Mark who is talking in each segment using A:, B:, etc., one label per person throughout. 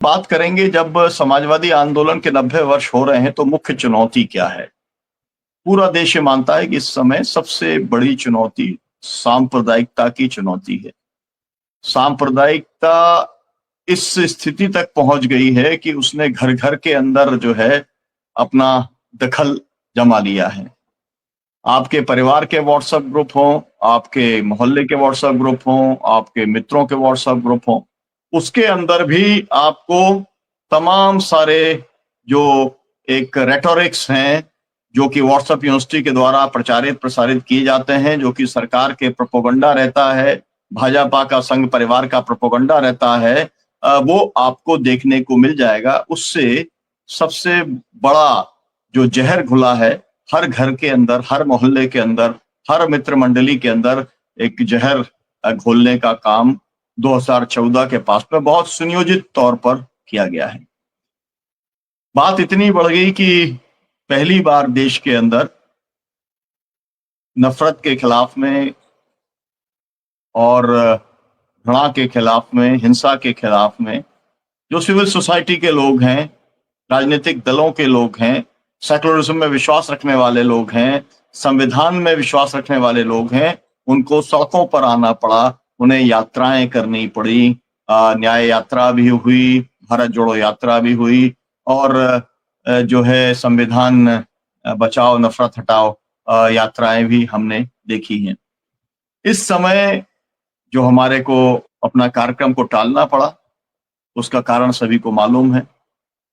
A: बात करेंगे जब समाजवादी आंदोलन के 90 वर्ष हो रहे हैं तो मुख्य चुनौती क्या है। पूरा देश ये मानता है कि इस समय सबसे बड़ी चुनौती सांप्रदायिकता की चुनौती है। सांप्रदायिकता इस स्थिति तक पहुंच गई है कि उसने घर घर के अंदर जो है अपना दखल जमा लिया है। आपके परिवार के व्हाट्सएप ग्रुप हों, आपके मोहल्ले के व्हाट्सएप ग्रुप हों, आपके मित्रों के व्हाट्सएप ग्रुप हों, उसके अंदर भी आपको तमाम सारे जो एक रेटोरिक्स हैं, जो कि व्हाट्सएप यूनिवर्सिटी के द्वारा प्रचारित प्रसारित किए जाते हैं, जो कि सरकार के प्रोपेगेंडा रहता है, भाजपा का संघ परिवार का प्रोपेगेंडा रहता है, वो आपको देखने को मिल जाएगा। उससे सबसे बड़ा जो जहर घुला है, हर घर के अंदर, हर मोहल्ले के अंदर, हर मित्र मंडली के अंदर एक जहर घोलने का काम 2014 के पास में बहुत सुनियोजित तौर पर किया गया है। बात इतनी बढ़ गई कि पहली बार देश के अंदर नफरत के खिलाफ में और घृणा के खिलाफ में, हिंसा के खिलाफ में जो सिविल सोसाइटी के लोग हैं, राजनीतिक दलों के लोग हैं, सेकुलरिज्म में विश्वास रखने वाले लोग हैं, संविधान में विश्वास रखने वाले लोग हैं, उनको सड़कों पर आना पड़ा, उन्हें यात्राएं करनी पड़ी। न्याय यात्रा भी हुई, भारत जोड़ो यात्रा भी हुई और जो है संविधान बचाओ नफरत हटाओ यात्राएं भी हमने देखी हैं। इस समय जो हमारे को अपना कार्यक्रम को टालना पड़ा, उसका कारण सभी को मालूम है।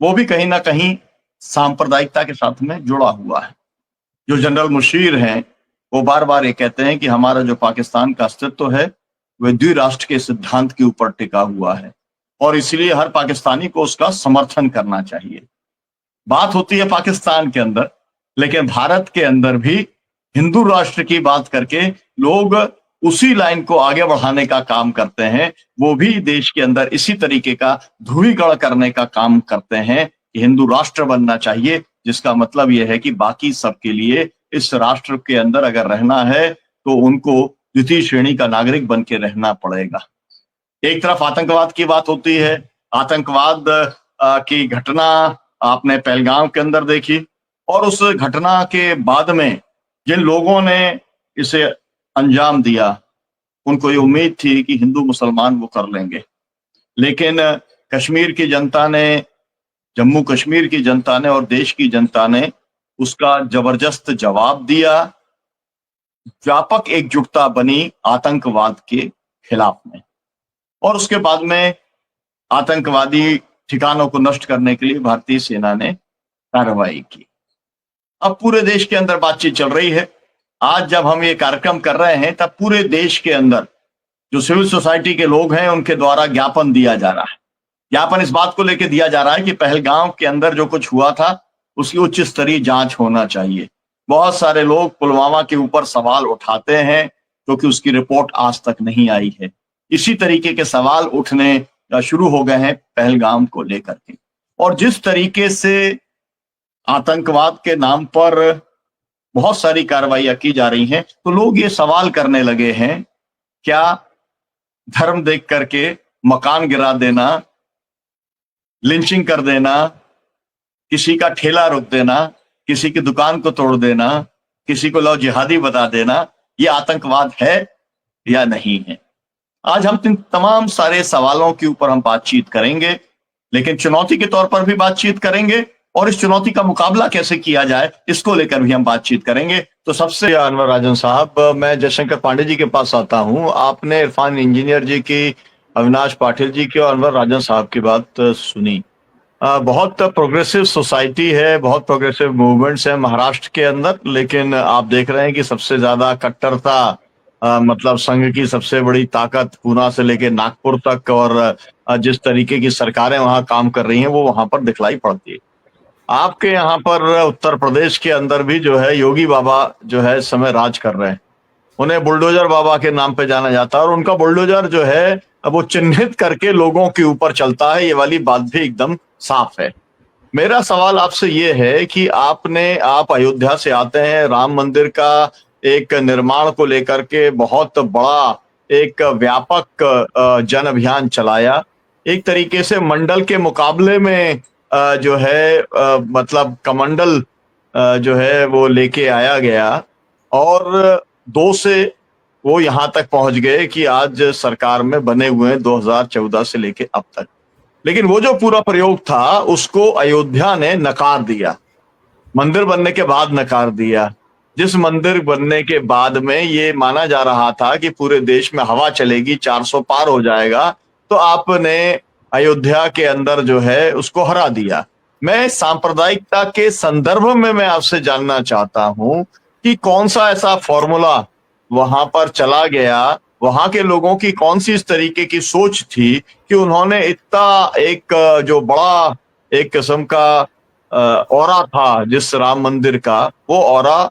A: वो भी कहीं ना कहीं सांप्रदायिकता के साथ में जुड़ा हुआ है। जो जनरल मुशीर हैं, वो बार बार ये कहते हैं कि हमारा जो पाकिस्तान का अस्तित्व है वह द्विराष्ट्र के सिद्धांत के ऊपर टिका हुआ है और इसलिए हर पाकिस्तानी को उसका समर्थन करना चाहिए। बात होती है पाकिस्तान के अंदर, लेकिन भारत के अंदर भी हिंदू राष्ट्र की बात करके लोग उसी लाइन को आगे बढ़ाने का काम करते हैं। वो भी देश के अंदर इसी तरीके का ध्रुवीकरण करने का काम करते हैं कि हिंदू राष्ट्र बनना चाहिए, जिसका मतलब यह है कि बाकी सबके लिए इस राष्ट्र के अंदर अगर रहना है तो उनको द्वितीय श्रेणी का नागरिक बन के रहना पड़ेगा। एक तरफ आतंकवाद की बात होती है, आतंकवाद की घटना आपने पहलगाम के अंदर देखी और उस घटना के बाद में जिन लोगों ने इसे अंजाम दिया, उनको ये उम्मीद थी कि हिंदू मुसलमान वो कर लेंगे, लेकिन कश्मीर की जनता ने, जम्मू कश्मीर की जनता ने और देश की जनता ने उसका जबरदस्त जवाब दिया। व्यापक एकजुटता बनी आतंकवाद के खिलाफ में और उसके बाद में आतंकवादी ठिकानों को नष्ट करने के लिए भारतीय सेना ने कार्रवाई की। अब पूरे देश के अंदर बातचीत चल रही है। आज जब हम ये कार्यक्रम कर रहे हैं तब पूरे देश के अंदर जो सिविल सोसाइटी के लोग हैं उनके द्वारा ज्ञापन दिया जा रहा है। ज्ञापन इस बात को लेकर दिया जा रहा है कि पहलगाम के अंदर जो कुछ हुआ था उसकी उच्च स्तरीय जांच होना चाहिए। बहुत सारे लोग पुलवामा के ऊपर सवाल उठाते हैं क्योंकि उसकी रिपोर्ट आज तक नहीं आई है। इसी तरीके के सवाल उठने शुरू हो गए हैं पहलगाम को लेकर के। और जिस तरीके से आतंकवाद के नाम पर बहुत सारी कार्रवाइयां की जा रही हैं, तो लोग ये सवाल करने लगे हैं, क्या धर्म देख करके मकान गिरा देना, लिंचिंग कर देना, किसी का ठेला रोक देना, किसी की दुकान को तोड़ देना, किसी को लो जिहादी बता देना, ये आतंकवाद है या नहीं है? आज हम तमाम सारे सवालों के ऊपर हम बातचीत करेंगे, लेकिन चुनौती के तौर पर भी बातचीत करेंगे और इस चुनौती का मुकाबला कैसे किया जाए इसको लेकर भी हम बातचीत करेंगे। तो सबसे अनवर राजन साहब, मैं जयशंकर पांडे जी के पास आता हूं। आपने इरफान इंजीनियर जी की, अविनाश पाटिल जी की और अनवर राजन साहब की बात सुनी। बहुत प्रोग्रेसिव सोसाइटी है, बहुत प्रोग्रेसिव मूवमेंट्स है महाराष्ट्र के अंदर, लेकिन आप देख रहे हैं कि सबसे ज्यादा कट्टरता मतलब संघ की सबसे बड़ी ताकत पूना से लेके नागपुर तक और जिस तरीके की सरकारें वहां काम कर रही हैं वो वहां पर दिखलाई पड़ती है। आपके यहाँ पर उत्तर प्रदेश के अंदर भी जो है योगी बाबा जो है इस समय राज कर रहे हैं। उन्हें बुलडोजर बाबा के नाम पे जाना जाता है और उनका बुलडोजर जो है वो चिन्हित करके लोगों के ऊपर चलता है, ये वाली बात भी एकदम साफ है। मेरा सवाल आपसे ये है कि आप अयोध्या से आते हैं, राम मंदिर का एक निर्माण को लेकर के बहुत बड़ा एक व्यापक जन अभियान चलाया एक तरीके से मंडल के मुकाबले में जो है मतलब कमंडल जो है वो लेके आया गया, और 2 से वो यहां तक पहुंच गए कि आज सरकार में बने हुए हैं 2014 से लेके अब तक। लेकिन वो जो पूरा प्रयोग था उसको अयोध्या ने नकार दिया, मंदिर बनने के बाद नकार दिया। जिस मंदिर बनने के बाद में ये माना जा रहा था कि पूरे देश में हवा चलेगी, 400 पार हो जाएगा, तो आपने अयोध्या के अंदर जो है उसको हरा दिया। मैं सांप्रदायिकता के संदर्भ में मैं आपसे जानना चाहता हूं कि कौन सा ऐसा फॉर्मूला वहां पर चला गया, वहां के लोगों की कौन सी इस तरीके की सोच थी कि उन्होंने इतना एक जो बड़ा एक किस्म का ऑरा था जिस राम मंदिर का, वो ऑरा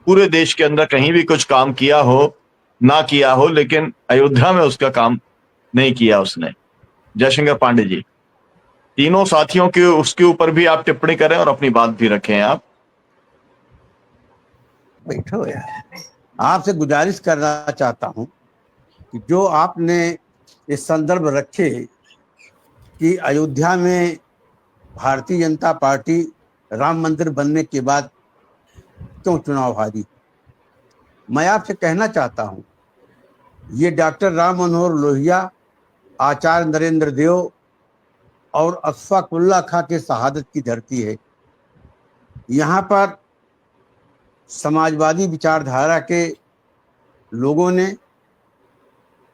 A: पूरे देश के अंदर कहीं भी कुछ काम किया हो ना किया हो, लेकिन अयोध्या में उसका काम नहीं किया उसने। जयशंकर पांडे जी, तीनों साथियों के उसके ऊपर भी आप टिप्पणी करें और अपनी बात भी रखें आप।
B: बैठो यार, आपसे गुजारिश करना चाहता हूं कि जो आपने ये संदर्भ रखे कि अयोध्या में भारतीय जनता पार्टी राम मंदिर बनने के बाद क्यों चुनाव हारी, मैं आपसे कहना चाहता हूं ये डॉक्टर राम मनोहर लोहिया, आचार्य नरेंद्र देव और अशफाक उल्ला खां के शहादत की धरती है। यहाँ पर समाजवादी विचारधारा के लोगों ने,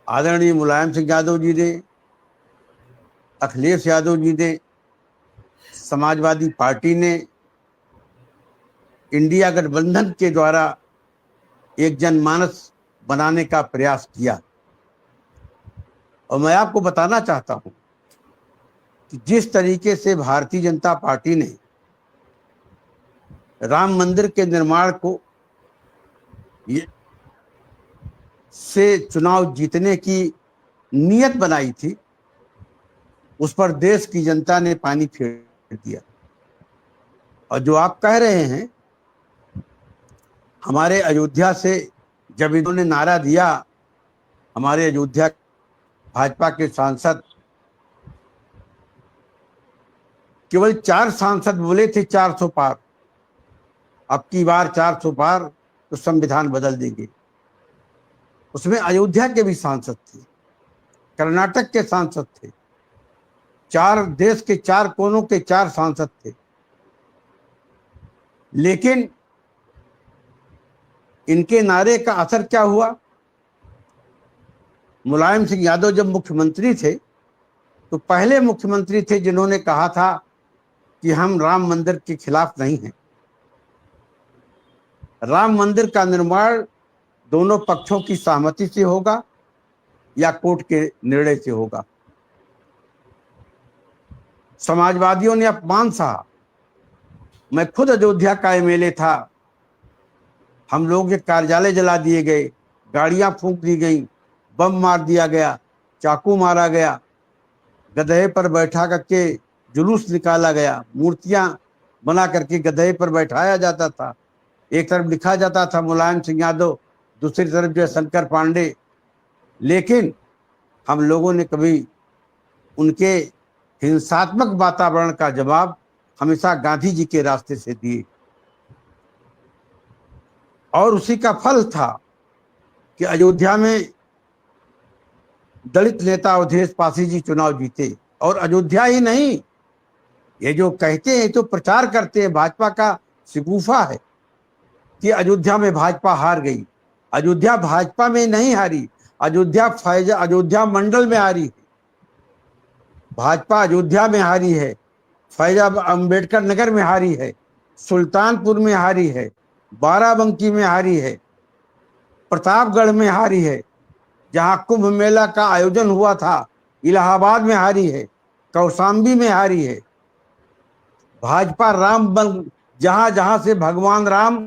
B: आदरणीय मुलायम सिंह यादव जी ने, अखिलेश यादव जी ने, समाजवादी पार्टी ने, इंडिया गठबंधन के द्वारा एक जनमानस बनाने का प्रयास किया। और मैं आपको बताना चाहता हूं कि जिस तरीके से भारतीय जनता पार्टी ने राम मंदिर के निर्माण को से चुनाव जीतने की नीयत बनाई थी, उस पर देश की जनता ने पानी फेर दिया। और जो आप कह रहे हैं, हमारे अयोध्या से जब इन्होंने नारा दिया, हमारे अयोध्या भाजपा के सांसद, केवल 4 सांसद बोले थे 400 पार, अब की बार 400 पार तो संविधान बदल देंगे। उसमें अयोध्या के भी सांसद थे, कर्नाटक के सांसद थे, 4 देश के 4 कोनों के 4 सांसद थे। लेकिन इनके नारे का असर क्या हुआ? मुलायम सिंह यादव जब मुख्यमंत्री थे तो पहले मुख्यमंत्री थे जिन्होंने कहा था कि हम राम मंदिर के खिलाफ नहीं हैं। राम मंदिर का निर्माण दोनों पक्षों की सहमति से होगा या कोर्ट के निर्णय से होगा। समाजवादियों ने अपमान सहा। मैं खुद अयोध्या का एमएलए था, हम लोगों के कार्यालय जला दिए गए, गाड़ियां फूंक दी गई, बम मार दिया गया, चाकू मारा गया, गधे पर बैठा करके जुलूस निकाला गया, मूर्तियां बना करके गधे पर बैठाया जाता था। एक तरफ लिखा जाता था मुलायम सिंह यादव, दूसरी तरफ जो है शंकर पांडे। लेकिन हम लोगों ने कभी उनके हिंसात्मक वातावरण का जवाब हमेशा गांधी जी के रास्ते से दिए, और उसी का फल था कि अयोध्या में दलित नेता अवधेश पासी जी चुनाव जीते। और अयोध्या ही नहीं, ये जो कहते हैं तो प्रचार करते हैं, भाजपा का शिकूफा है कि अयोध्या में भाजपा हार गई। अयोध्या भाजपा में नहीं हारी, अयोध्या मंडल में हारी है। भाजपा अयोध्या में हारी है, फैजाब अंबेडकर नगर में हारी है, सुल्तानपुर में हारी है, बाराबंकी में हारी है, प्रतापगढ़ में हारी है, जहां कुंभ मेला का आयोजन हुआ था इलाहाबाद में हारी है, कौशाम्बी में हारी है। भाजपा जहां जहां से भगवान राम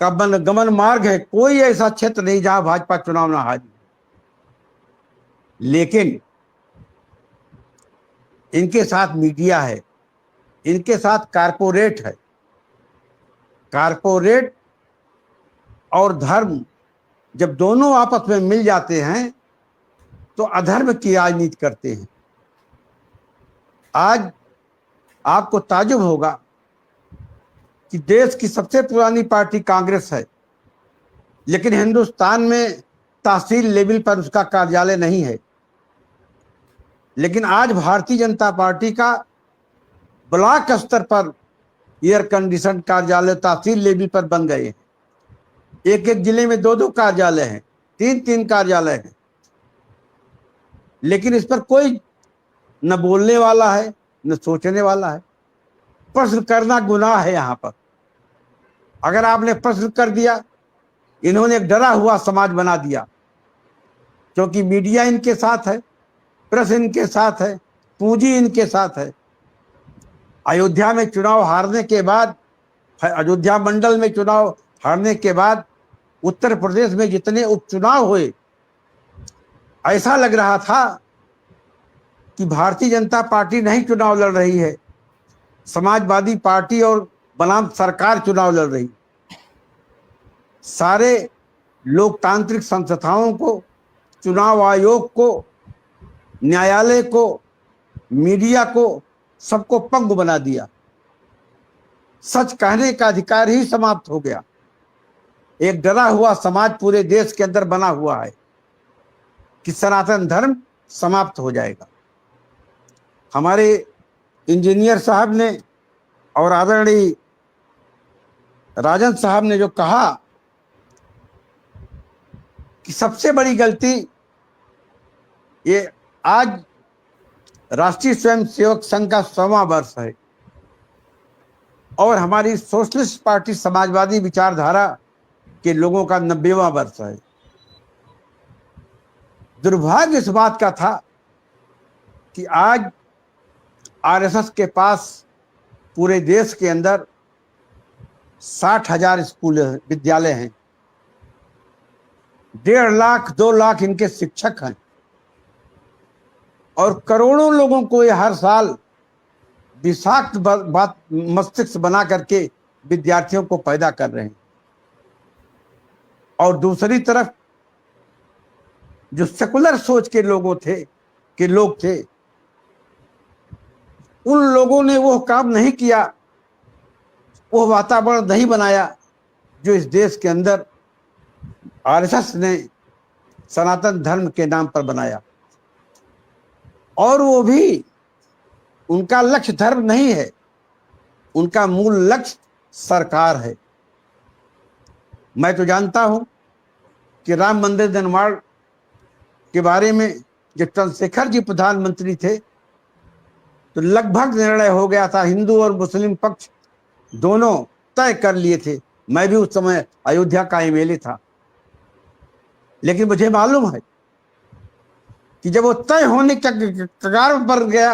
B: का गमन मार्ग है, कोई ऐसा क्षेत्र नहीं जहां भाजपा चुनाव ना हारी। लेकिन इनके साथ मीडिया है, इनके साथ कारपोरेट है। कारपोरेट और धर्म जब दोनों आपस में मिल जाते हैं तो अधर्म की राजनीति करते हैं। आज आपको ताज्जुब होगा कि देश की सबसे पुरानी पार्टी कांग्रेस है, लेकिन हिंदुस्तान में तहसील लेवल पर उसका कार्यालय नहीं है। लेकिन आज भारतीय जनता पार्टी का ब्लॉक स्तर पर एयर कंडीशन कार्यालय तहसील लेवल पर बन गए हैं। एक एक जिले में 2-2 कार्यालय हैं, 3-3 कार्यालय हैं, लेकिन इस पर कोई न बोलने वाला है न सोचने वाला है। प्रश्न करना गुनाह है। यहाँ पर अगर आपने प्रश्न कर दिया, इन्होंने एक डरा हुआ समाज बना दिया, क्योंकि मीडिया इनके साथ है, प्रेस इनके साथ है, पूंजी इनके साथ है। अयोध्या में चुनाव हारने के बाद, अयोध्या मंडल में चुनाव हारने के बाद उत्तर प्रदेश में जितने उपचुनाव हुए, ऐसा लग रहा था कि भारतीय जनता पार्टी नहीं चुनाव लड़ रही है, समाजवादी पार्टी और बनाम सरकार चुनाव लड़ रही। सारे लोकतांत्रिक संस्थाओं को, चुनाव आयोग को, न्यायालय को, मीडिया को, सबको पंगु बना दिया। सच कहने का अधिकार ही समाप्त हो गया। एक डरा हुआ समाज पूरे देश के अंदर बना हुआ है कि सनातन धर्म समाप्त हो जाएगा। हमारे इंजीनियर साहब ने और आदरणीय राजन साहब ने जो कहा कि सबसे बड़ी गलती, ये आज राष्ट्रीय स्वयंसेवक संघ का 100वां वर्ष है और हमारी सोशलिस्ट पार्टी समाजवादी विचारधारा के लोगों का 90वां वर्ष है। दुर्भाग्य इस बात का था कि आज आरएसएस के पास पूरे देश के अंदर 60,000 स्कूल विद्यालय हैं, 1.5 लाख 2 लाख इनके शिक्षक हैं और करोड़ों लोगों को ये हर साल विषाक्त बात मस्तिष्क बना करके विद्यार्थियों को पैदा कर रहे हैं। और दूसरी तरफ जो सेकुलर सोच के लोग थे, उन लोगों ने वो काम नहीं किया, वो वातावरण नहीं बनाया जो इस देश के अंदर आरएसएस ने सनातन धर्म के नाम पर बनाया। और वो भी उनका लक्ष्य धर्म नहीं है, उनका मूल लक्ष्य सरकार है। मैं तो जानता हूं कि राम मंदिर निर्माण के बारे में जब चंद्रशेखर जी प्रधानमंत्री थे तो लगभग निर्णय हो गया था, हिंदू और मुस्लिम पक्ष दोनों तय कर लिए थे। मैं भी उस समय अयोध्या का एमएलए था, लेकिन मुझे मालूम है कि जब वो तय होने के कगार पर गया,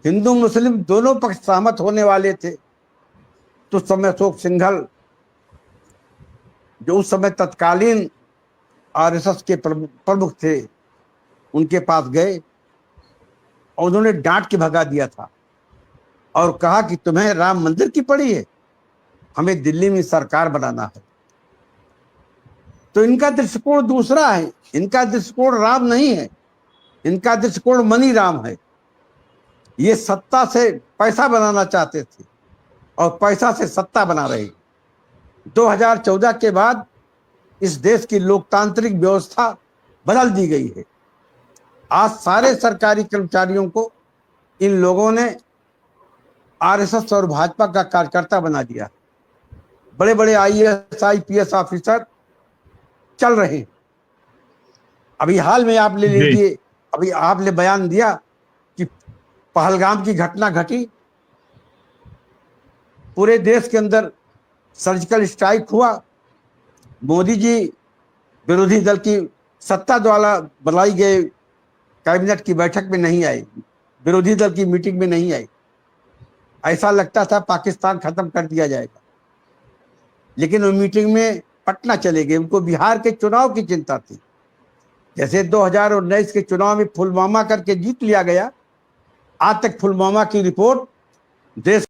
B: हिंदू मुस्लिम दोनों पक्ष सहमत होने वाले थे, तो उस समय अशोक सिंघल जो उस समय तत्कालीन आरएसएस के प्रमुख थे, उनके पास गए और उन्होंने डांट के भगा दिया था और कहा कि तुम्हें राम मंदिर की पड़ी है, हमें दिल्ली में सरकार बनाना है। तो इनका दृष्टिकोण दूसरा है, इनका दृष्टिकोण राम नहीं है, इनका दृष्टिकोण मनी राम है। ये सत्ता से पैसा बनाना चाहते थे और पैसा से सत्ता बना रहे। 2014 के बाद इस देश की लोकतांत्रिक व्यवस्था बदल दी गई है। आज सारे सरकारी कर्मचारियों को इन लोगों ने आरएसएस और भाजपा का कार्यकर्ता बना दिया। बड़े बड़े आईएएस आईपीएस ऑफिसर चल रहे हैं। अभी हाल में आप ले लीजिए, अभी आपने बयान दिया कि पहलगाम की घटना घटी, पूरे देश के अंदर सर्जिकल स्ट्राइक हुआ, मोदी जी विरोधी दल की सत्ता द्वारा बुलाई गए कैबिनेट की बैठक में नहीं आए, विरोधी दल की मीटिंग में नहीं आए। ऐसा लगता था पाकिस्तान खत्म कर दिया जाएगा, लेकिन वो मीटिंग में पटना चले गए। उनको बिहार के चुनाव की चिंता थी। जैसे 2019 के चुनाव में पुलवामा करके जीत लिया गया, आज तक पुलवामा की रिपोर्ट देश